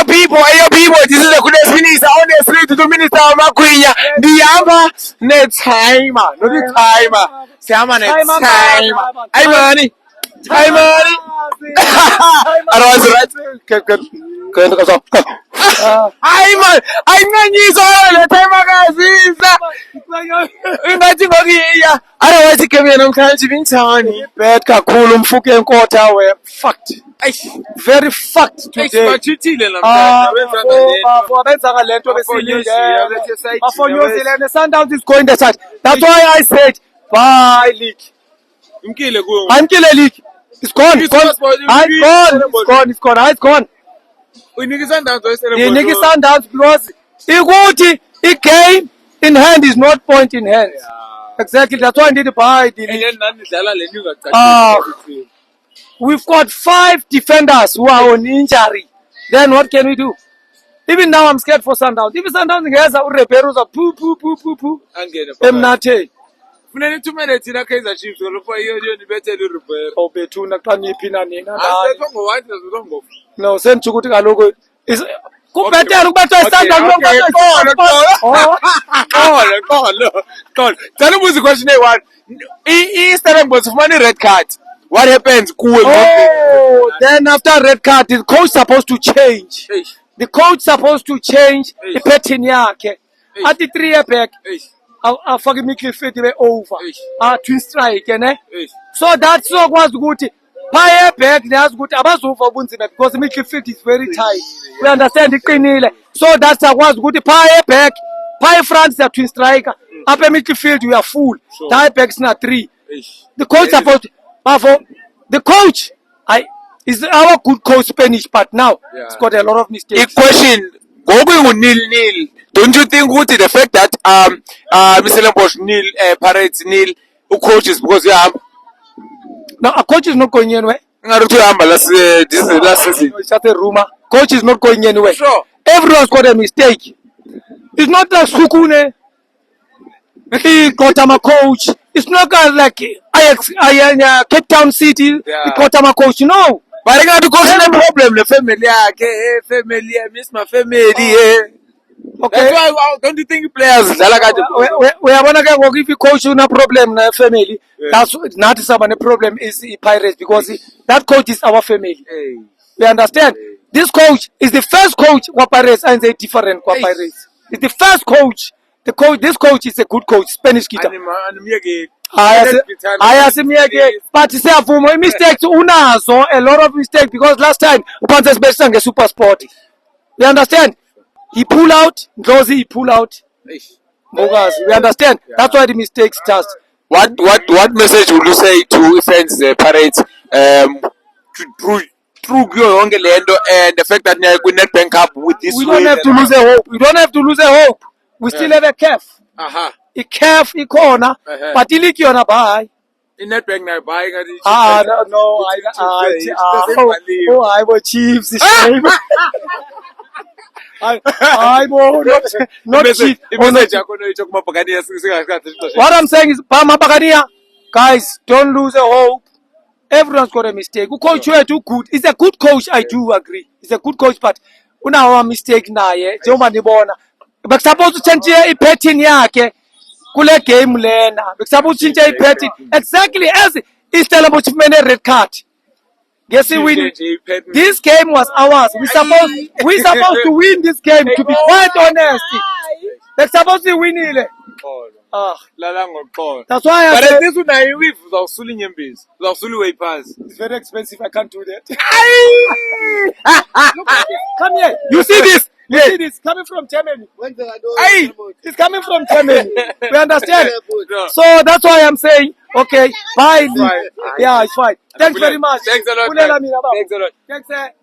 people, this is the goodest minister, honestly, to the minister of Makuya. The other, net timer, not the timer. Sama net timer. Hey, money. Hey, money. Hayi man, ayinqanyiswa le time akazisa. Ingathi ngokuyiya. Otherwise iGame namhlanje ibinjani? Bad kakhulu umfuke enkotha we. Fucked. Very fucked today. Bathithile namhlanje. Benza ngalento besilindele. For New Zealand, the Sundowns is going that side. That's why I said bye league. Imkile kuyo. Imkile league. It's gone. It's gone. Uyinika iSundowns Inika iSundowns because ikuthi iGame in hand is not point in hand. Yeah. Exactly. That's why I need to buy the league. We've got 5 defenders who are on injury. Then what can we do? Even now I'm scared for Sundowns. If Sundowns has a repair, poo. Emnate. Funeni tumele thina Kaizer Chiefs ngolofwa iyo nibethele repair. Obethuna xa niphi na nina. Asetho ngo-1 ngo. No, sentsho ukuthi kaloku kubhetela ukubethwa iSundowns Qolo. Cela ubuze question eyi-1. I-Stellenbosch ufumana i-red card. What happens kuwe? Oh, then after red card, the coach supposed to change. The coach supposed to change the pattern yakhe. At the 3 year back, afake midfield be over. Twin strike, ne? So that's so was good. Pie back, there's good. Abazova bunzima because the midfield is very tight. We understand the qinile. So that's was good. Pie back, pie France the twin striker. Up midfield we are full. Tie backs na 3. The coach supposed to. The coach, is our good coach Spanish, but now it's got a lot of mistakes. A question, going nil. Don't you think the fact that Stellenbosch nil, Pirates nil, who coaches because no, a coach is not going anywhere. This is the last season. It's just a rumor. Coach is not going anywhere. Sure. Everyone's got a mistake. It's not like Sukune. He got him a coach. It's not like Cape Town City. He got him a coach. No. But I got to go to the problem. The family, I miss my family. Okay. That's why, don't you think players we are gonna get if you coach you no problem na family. That's not a problem is Pirates because that coach is our family. We understand. This coach is the first coach wa Pirates and they different wa Pirates. It's the first coach. This coach is a good coach, Spanish guitar. But say mistakes unazo a lot of mistakes because last time Upanza's best sang a super sport. We understand. He pull out, Ndlozi he pull out. Mogas, we understand. That's why the mistakes start. What message would you say to fans Pirates through your Lendo and the fact that we Nedbank Cup with this? We don't have to lose a hope. We don't have to lose a hope. We still have a calf. A calf, a corner, but the league you're not buy. In Nedbank now buying no, I was Chiefs. I will not cheat. What I'm saying is, guys, don't lose a hope. Everyone's got a mistake. Coach, you are too good. He's a good coach. I do agree. He's a good coach, but una our mistake na ye. But supposed to change a pattern yake. Kule game lena. But supposed to change a pattern exactly as Stellenbosch made a red card. Guess we win. This game was ours. We supposed to win this game. To be quite honest, they're supposed to win it. That's why I said. It's very expensive. I can't do that. Come here. You see this? You see this coming from Germany. It's coming from Germany. We understand. So that's why I'm saying, okay, bye. Yeah, it's fine. Thanks very much. Thanks a lot. Thanks a lot.